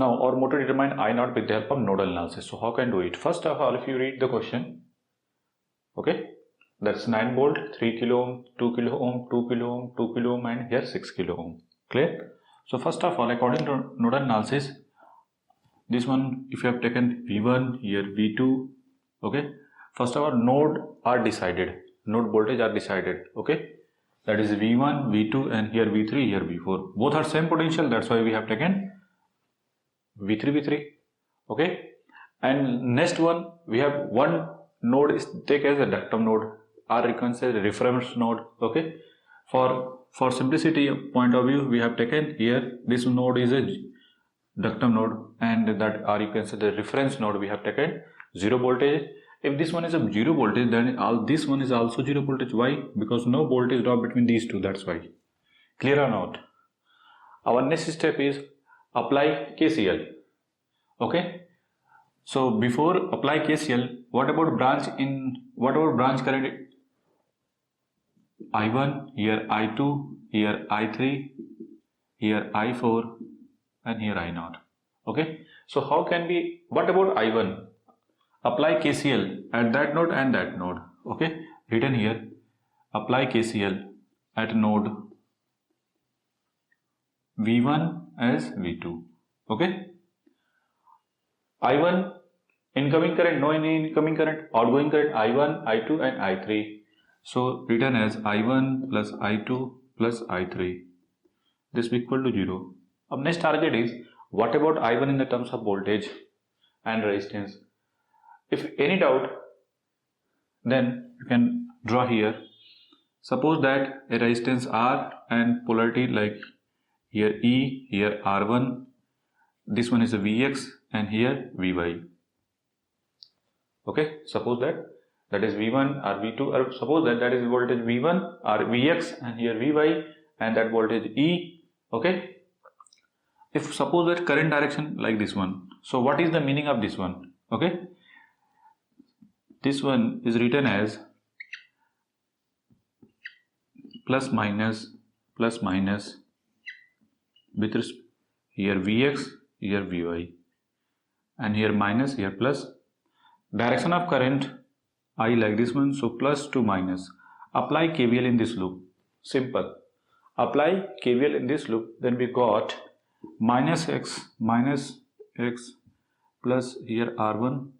Now our motto determine I naught with the help of nodal analysis. So how can do it? First of all, if you read the question, okay, that's 9 volt, 3 kilo ohm, 2 kilo ohm, 2 kilo ohm, 2 kilo ohm, and here 6 kilo ohm. Clear? So first of all, according to nodal analysis, this one, if you have taken V1, here V2, okay. First of all, node are decided. Node voltage are decided, okay. That is V1, V2, and here V3, here V4. Both are same potential. That's why we have taken V3, V3, okay. And next one, we have one node is take as a ductum node, or you can say the reference node, okay. For simplicity point of view, we have taken here this node is a ductum node, and that, or you can say the reference node, we have taken 0 voltage. If this one is a 0 voltage, then all this one is also 0 voltage. Why? Because no voltage drop between these two. That's why. Clear or not? Our next step is apply KCL. Okay. So before apply KCL, what about branch current? I1, here I2, here I3, here I4, and here I0. Okay. So how can we? What about I1? Apply KCL at that node and that node. Okay. Written here. Apply KCL at node V1 as V2. Okay. I1 incoming current, no any incoming current, outgoing current I1, I2, and I3. So written as I1 plus I2 plus I3. This is equal to 0. Now next target is, what about I1 in the terms of voltage and resistance? If any doubt, then you can draw here. Suppose that a resistance R and polarity like here E, here R1, this one is a Vx and here Vy. Okay, suppose that is V1 or V2, or suppose that is voltage V1 or Vx and here Vy, and that voltage E. Okay, if suppose that current direction like this one, so what is the meaning of this one? Okay, this one is written as plus minus with here Vx, here Vy, and here minus, here plus. Direction of current I like this one, so plus to minus. Apply KVL in this loop. Simple. Apply KVL in this loop, then we got minus x plus here R1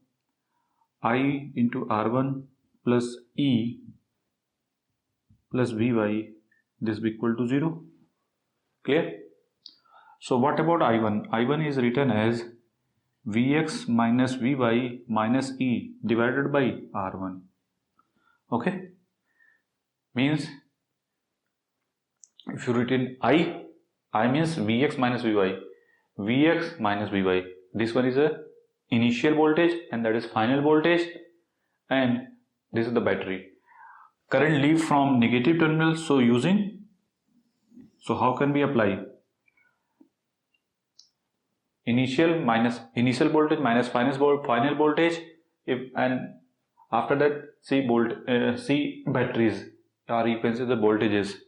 I into R1 plus E plus Vy, this be equal to 0. Clear? So what about I1? I1 is written as Vx minus Vy minus E divided by R1. Okay, means if you written I means Vx minus Vy, Vx minus Vy. This one is a initial voltage and that is final voltage, and this is the battery. Current leave from negative terminal, so how can we apply? Initial voltage minus final voltage, and after that see batteries, or you can say the voltages,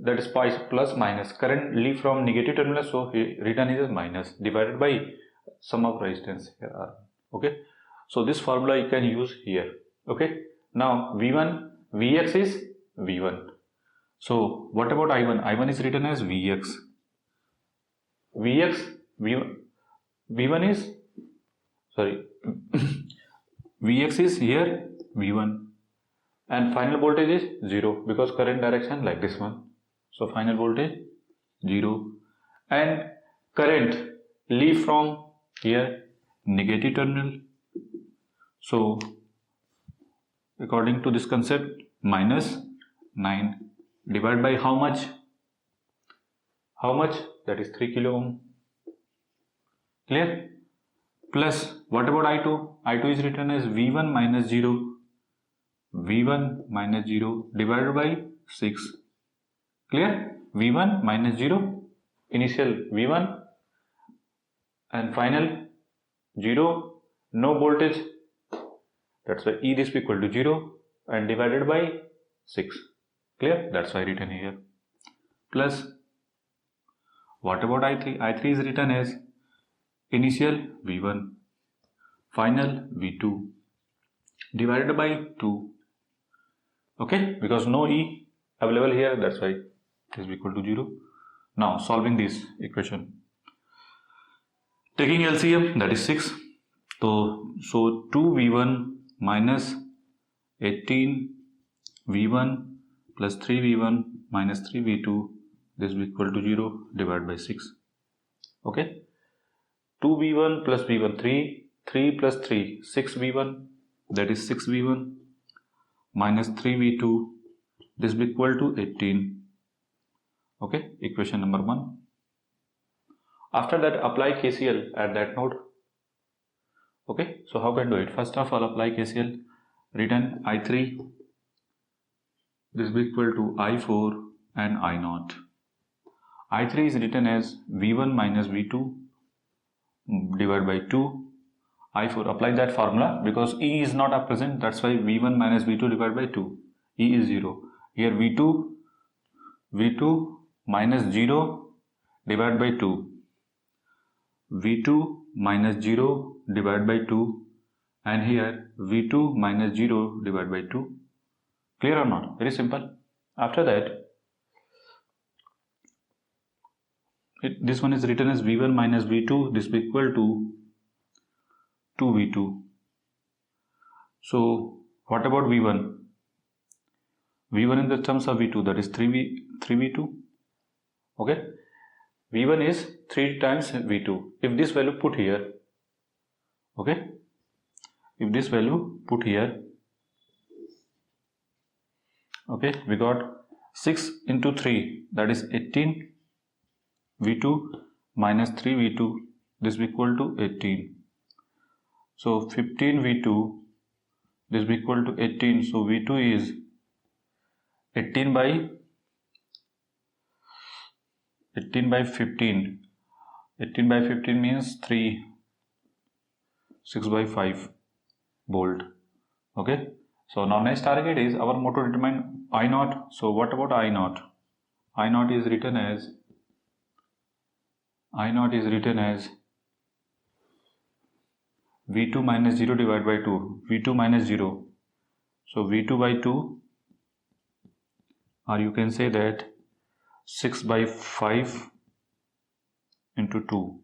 that is plus minus. Current leave from negative terminal, so written is minus divided by sum of resistance here R. Okay, so this formula you can use here. Okay, now Vx is V1. So what about I1? I1 is written as Vx. V1 is Vx is here V1, and final voltage is 0 because current direction like this one. So final voltage 0, and current leave from here negative terminal. So according to this concept, minus 9 divided by how much? That is 3 kilo ohm. Clear? Plus what about I2? I2 is written as V1 minus 0 divided by 6. Clear? V1 minus 0, initial V1 and final 0, no voltage, that's why E this equal to 0 and divided by 6. Clear? That's why written here. Plus what about I3? I3 is written as initial V1, final V2 divided by 2. Okay, because no E available here, that's why it is equal to 0. Now solving this equation, taking LCM, that is 6. So 2V1 minus 18 V1 plus 3V1 minus 3V2, this is equal to 0 divided by 6. Okay, 2V1 plus V1 3 plus 3 6V1, that is 6V1 minus 3V2, this is equal to 18. Okay, equation number 1. After that, apply KCL at that node. Okay, so how can do it? First of all, apply KCL. Written I3, this is equal to I4 and I0. I3 is written as V1 minus V2 divided by 2. I4, apply that formula because E is not present, that's why V1 minus V2 divided by 2. E is 0. Here V2 minus 0 divided by 2. V2 minus 0 divided by 2, and here V2 minus 0 divided by 2. Clear or not? Very simple. After that, this one is written as V1 minus V2, this is equal to 2V2. So what about V1? V1 in the terms of V2, that is 3V2. Okay, V1 is 3 times V2. If this value put here, okay, if this value put here, okay, we got 6 into 3, that is 18 V2 minus 3 V2, this is equal to 18. So 15 V2, this is equal to 18. So V2 is 18 by 15. 18 by 15 means 3, 6 by 5 volt. Okay, so now next target is our motto determine I0. So what about I0? I0 is written as V2 minus 0 divided by 2. V2 minus 0. So V2 by 2, or you can say that 6 by 5 into 2.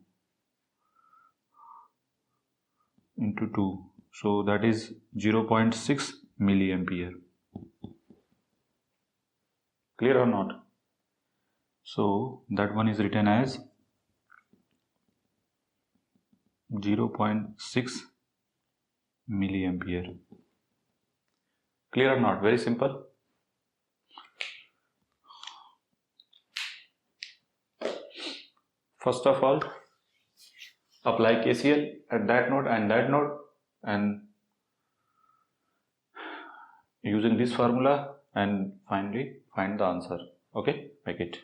So that is 0.6 milliampere. Clear or not? So that one is written as 0.6 milliampere. Clear or not? Very simple. First of all, apply KCL at that node and that node, and using this formula, and finally find the answer. Okay, make it.